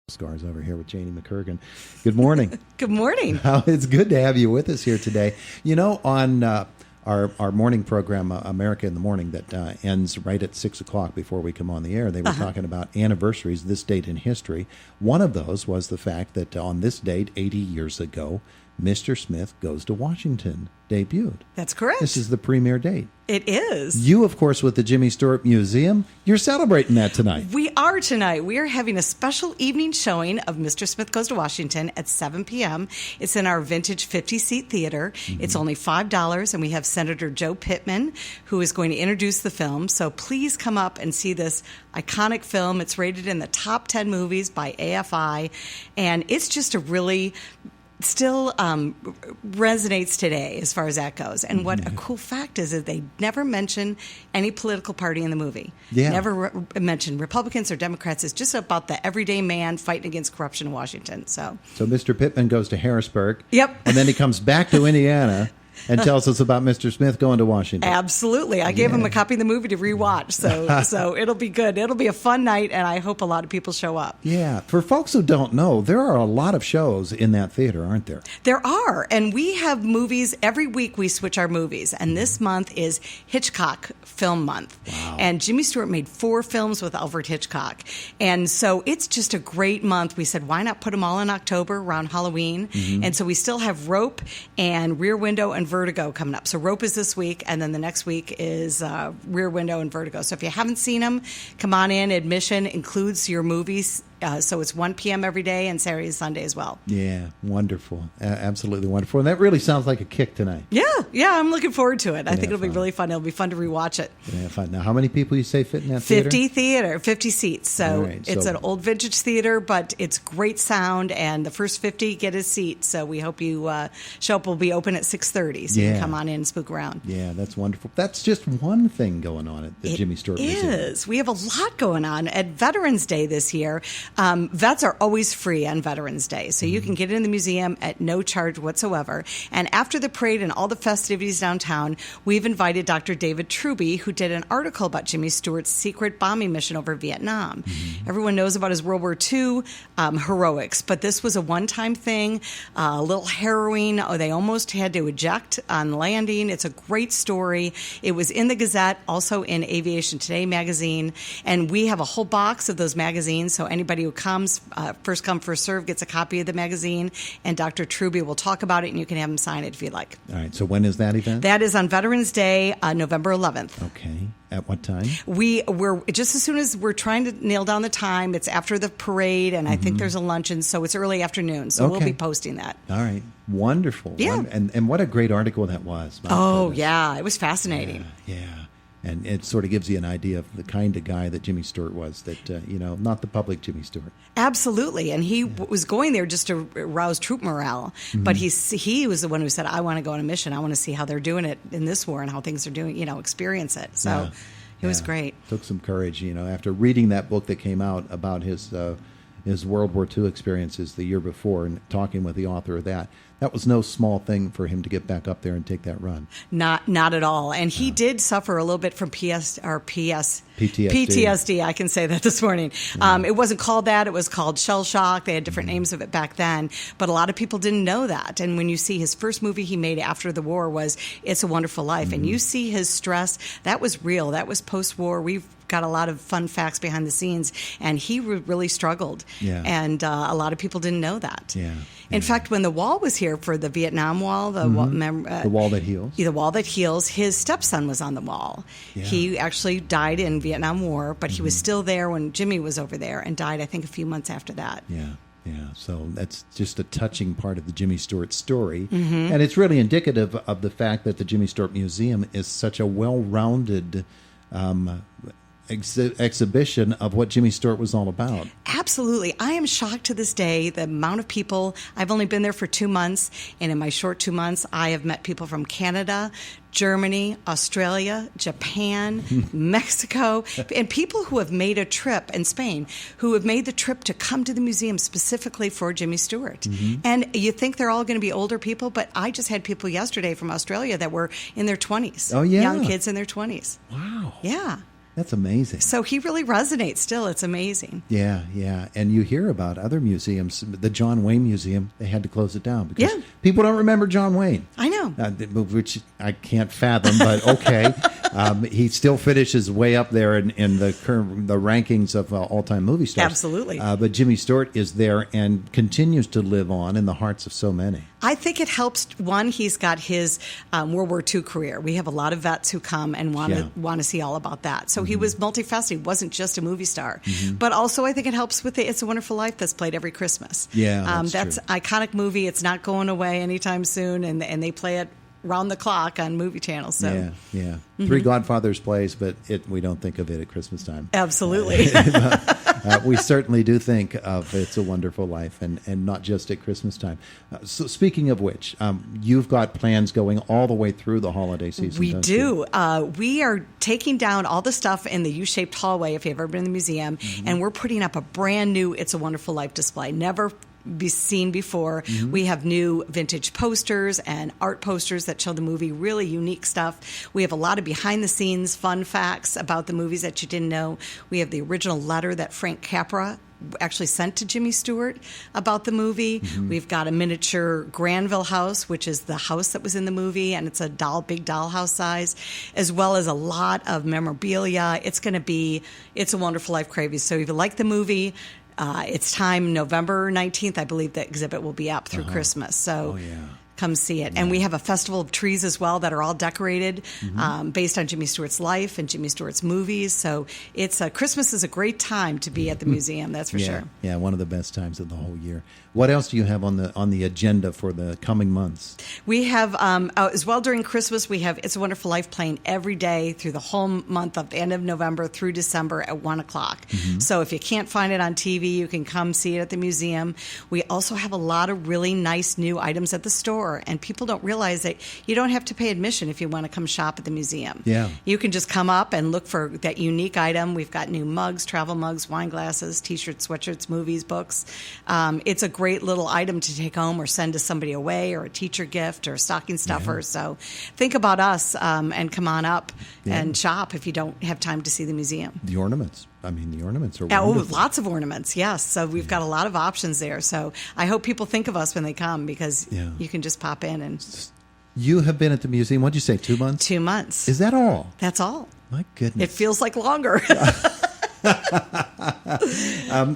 Scars over here with Janie McKirgan. Good morning. Good morning. It's good to have you with us here today. You know, on our morning program, America in the Morning, that ends right at 6 o'clock before we come on the air, they were talking about anniversaries, this date in history. One of those was the fact that on this date, 80 years ago, Mr. Smith Goes to Washington debuted. That's correct. This is the premiere date. It is. You, of course, with the Jimmy Stewart Museum, you're celebrating that tonight. We are tonight. We are having a special evening showing of Mr. Smith Goes to Washington at 7 p.m. It's in our vintage 50-seat theater. It's only $5, and we have Senator Joe Pittman, who is going to introduce the film. So please come up and see this iconic film. It's rated in the top 10 movies by AFI, and it's just a really still resonates today as far as that goes. And what a cool fact is that they never mention any political party in the movie. Yeah. Never mention Republicans or Democrats. It's just about the everyday man fighting against corruption in Washington. So Mr. Pittman goes to Harrisburg. Yep. And then he comes back to Indiana and tells us about Mr. Smith going to Washington. Absolutely. I gave him a copy of the movie to rewatch, so it'll be good. It'll be a fun night, and I hope a lot of people show up. Yeah. For folks who don't know, there are a lot of shows in that theater, aren't there? There are, and we have movies. Every week we switch our movies, and this month is Hitchcock Film Month. Wow. And Jimmy Stewart made 4 films with Alfred Hitchcock, and so it's just a great month. We said, why not put them all in October around Halloween? And so we still have Rope and Rear Window and Vertigo coming up. So Rope is this week, and then the next week is Rear Window and Vertigo. So if you haven't seen them, come on in. Admission includes your movies. So it's 1 p.m. every day and Saturday and Sunday as well. Yeah, wonderful. Absolutely wonderful. And that really sounds like a kick tonight. Yeah, I'm looking forward to it. I think it'll be really fun. It'll be fun to rewatch it. Yeah, fun. Now, how many people you say fit in that theater? 50 seats. So it's an old vintage theater, but it's great sound, and the first 50 get a seat. So we hope you show up. We'll be open at 6:30, so you can come on in and spook around. Yeah, that's wonderful. That's just one thing going on at the Jimmy Stewart Museum. It is. We have a lot going on. At Veterans Day this year, vets are always free on Veterans Day, so you can get in the museum at no charge whatsoever. And after the parade and all the festivities downtown, we've invited Dr. David Truby, who did an article about Jimmy Stewart's secret bombing mission over Vietnam. Everyone knows about his World War II heroics, but this was a one-time thing, a little harrowing. They almost had to eject on landing. It's a great story. It was in the Gazette, also in Aviation Today magazine, and we have a whole box of those magazines, so anybody who comes, first come, first serve, gets a copy of the magazine, and Dr. Truby will talk about it, and you can have him sign it if you'd like. All right, so when is that event? That is on Veterans Day, November 11th. Okay. At what time? We're just as soon as we're trying to nail down the time. It's after the parade, and I think there's a luncheon, so it's early afternoon. So we'll be posting that. All right, wonderful. Yeah, and what a great article that was. Yeah, it was fascinating. Yeah. And it sort of gives you an idea of the kind of guy that Jimmy Stewart was, that, not the public Jimmy Stewart. Absolutely. And he was going there just to rouse troop morale. But he was the one who said, I want to go on a mission. I want to see how they're doing it in this war and how things are doing, experience it. So it was great. Took some courage, after reading that book that came out about his World War II experiences the year before and talking with the author of that. That was no small thing for him to get back up there and take that run. Not at all. And he did suffer a little bit from PTSD. I can say that this morning. It wasn't called that. It was called shell shock. They had different names of it back then. But a lot of people didn't know that. And when you see his first movie he made after the war was It's a Wonderful Life, and you see his stress, that was real. That was post-war. We've got a lot of fun facts behind the scenes, and he really struggled. Yeah. And a lot of people didn't know that. Yeah. In fact, when the wall was here for the Vietnam Wall, the wall that heals. The wall that heals, his stepson was on the wall. Yeah. He actually died in Vietnam War, but he was still there when Jimmy was over there and died, I think, a few months after that. Yeah. So that's just a touching part of the Jimmy Stewart story. And it's really indicative of the fact that the Jimmy Stewart Museum is such a well-rounded exhibition of what Jimmy Stewart was all about. Absolutely. I am shocked to this day the amount of people. I've only been there for 2 months, and in my short 2 months, I have met people from Canada, Germany, Australia, Japan, Mexico, and people who have made a trip, in Spain, who have made the trip to come to the museum specifically for Jimmy Stewart. And you think they're all going to be older people, but I just had people yesterday from Australia that were in their 20s. Oh, yeah. Young kids in their 20s. Wow. Yeah. That's amazing. So he really resonates still. It's amazing. Yeah, yeah. And you hear about other museums. The John Wayne Museum, they had to close it down because people don't remember John Wayne. I know. Which I can't fathom, but okay. He still finishes way up there in the rankings of all-time movie stars. Absolutely. But Jimmy Stewart is there and continues to live on in the hearts of so many. I think it helps. One, he's got his World War II career. We have a lot of vets who come and want to see all about that. So he was multifaceted. He wasn't just a movie star. But also I think it helps with the It's a Wonderful Life that's played every Christmas. Yeah, that's an iconic movie. It's not going away anytime soon, and they play it round the clock on movie channels. So. Yeah. Three Godfathers plays, but we don't think of it at Christmas time. Absolutely. We certainly do think of It's a Wonderful Life, and not just at Christmas time. So speaking of which, you've got plans going all the way through the holiday season. We do. We are taking down all the stuff in the U-shaped hallway, if you've ever been in the museum, and we're putting up a brand new It's a Wonderful Life display. Never be seen before. We have new vintage posters and art posters that show the movie, really unique stuff. We have a lot of behind-the-scenes fun facts about the movies that you didn't know. We have the original letter that Frank Capra actually sent to Jimmy Stewart about the movie. We've got a miniature Granville house, which is the house that was in the movie, and it's a big dollhouse size, as well as a lot of memorabilia. It's going to be It's a Wonderful Life crazy. So if you like the movie, it's time, November 19th, I believe the exhibit will be up through Christmas. So come see it. And we have a festival of trees as well that are all decorated based on Jimmy Stewart's life and Jimmy Stewart's movies. So it's Christmas is a great time to be at the museum, that's for sure. Yeah, one of the best times of the whole year. What else do you have on the agenda for the coming months? We have, as well during Christmas, we have It's a Wonderful Life playing every day through the whole month of the end of November through December at 1 o'clock. So if you can't find it on TV, you can come see it at the museum. We also have a lot of really nice new items at the store, and people don't realize that you don't have to pay admission if you want to come shop at the museum. Yeah. You can just come up and look for that unique item. We've got new mugs, travel mugs, wine glasses, T-shirts, sweatshirts, movies, books. It's a great little item to take home or send to somebody away, or a teacher gift or a stocking stuffer. So think about us and come on up and shop if you don't have time to see the museum. The ornaments. I mean, the ornaments are wonderful. Oh, lots of ornaments, yes. So we've got a lot of options there. So I hope people think of us when they come, because you can just pop in. And you have been at the museum, what'd you say, 2 months? 2 months. Is that all? That's all. My goodness. It feels like longer.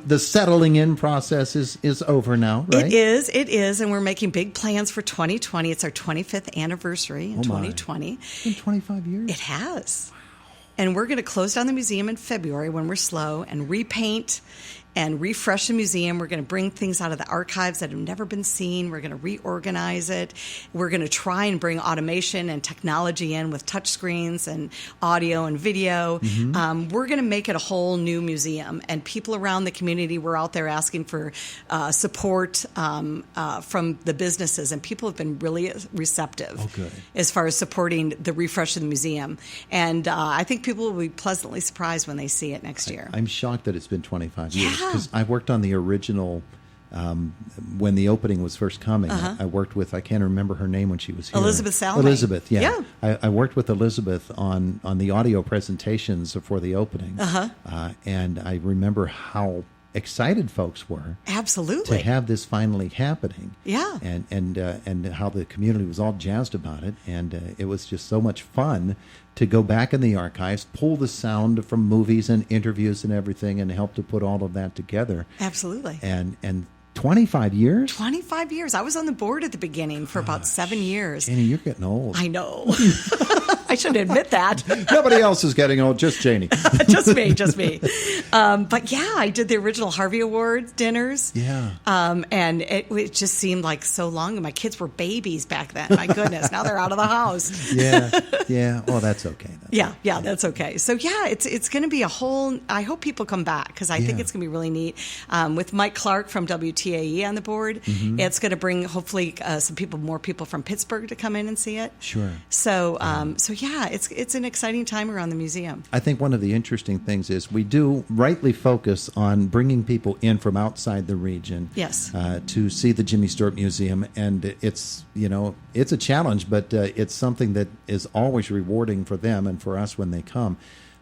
The settling in process is over now, right? It is, and we're making big plans for 2020. It's our 25th anniversary in 2020. It's been 25 years. It has. And we're going to close down the museum in February when we're slow and repaint and refresh the museum. We're going to bring things out of the archives that have never been seen. We're going to reorganize it. We're going to try and bring automation and technology in with touch screens and audio and video. We're going to make it a whole new museum. And people around the community were out there asking for support from the businesses. And people have been really receptive as far as supporting the refresh of the museum. And I think people will be pleasantly surprised when they see it next year. I'm shocked that it's been 25 years. Because I worked on the original when the opening was first coming. I worked with, I can't remember her name when she was here. Elizabeth Salme. Elizabeth, yeah. I worked with Elizabeth on the audio presentations for the opening. And I remember how excited folks were. Absolutely. To have this finally happening. Yeah. And how the community was all jazzed about it. And it was just so much fun to go back in the archives, pull the sound from movies and interviews and everything, and help to put all of that together. Absolutely. And 25 years? 25 years. I was on the board at the beginning for about 7 years. Janie, you're getting old. I know. I shouldn't admit that. Nobody else is getting old, just Janie. Just me. But yeah, I did the original Harvey Award dinners. Yeah. And it just seemed like so long. My kids were babies back then. My goodness. Now they're out of the house. Yeah. Well, that's okay. That's okay. So yeah, it's going to be a whole, I hope people come back, because I think it's going to be really neat. With Mike Clark from WTAE on the board, it's going to bring hopefully more people from Pittsburgh to come in and see it. Sure. So yeah, it's an exciting time around the museum. I think one of the interesting things is we do rightly focus on bringing people in from outside the region to see the Jimmy Stewart Museum, and it's a challenge, but it's something that is always rewarding for them and for us when they come.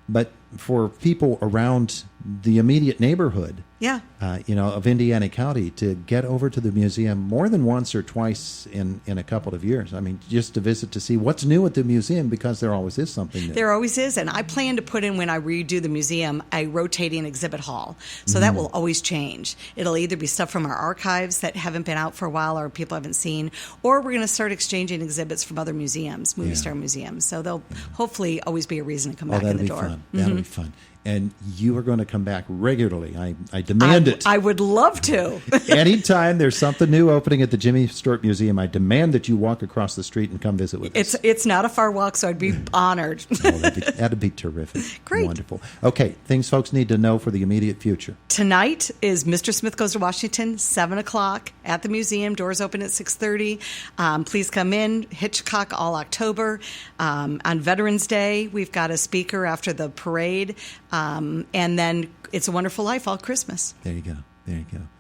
But for people around the immediate neighborhood, Yeah. Of Indiana County to get over to the museum more than once or twice in a couple of years. I mean, just to visit to see what's new at the museum, because there always is something new. There always is. And I plan to put in, when I redo the museum, a rotating exhibit hall. So that will always change. It'll either be stuff from our archives that haven't been out for a while or people haven't seen, or we're going to start exchanging exhibits from other museums, movie star museums. So there'll hopefully always be a reason to come back in the door. Fun. That'll be fun. And you are going to come back regularly. I demand it. I would love to. Anytime there's something new opening at the Jimmy Stewart Museum, I demand that you walk across the street and come visit with us. It's not a far walk, so I'd be honored. That'd be terrific. Great. Wonderful. Okay, things folks need to know for the immediate future. Tonight is Mr. Smith Goes to Washington, 7 o'clock at the museum. Doors open at 6:30. Please come in. Hitchcock all October. On Veterans Day, we've got a speaker after the parade. And then It's a Wonderful Life all Christmas. There you go.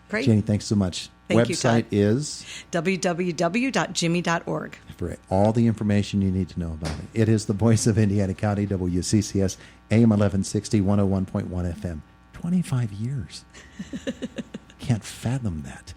Great. Janie, thanks so much. Thank Website you, is www.jimmy.org. for all the information you need to know about it. It is the voice of Indiana County, WCCS, AM 1160, 101.1 FM. 25 years. Can't fathom that.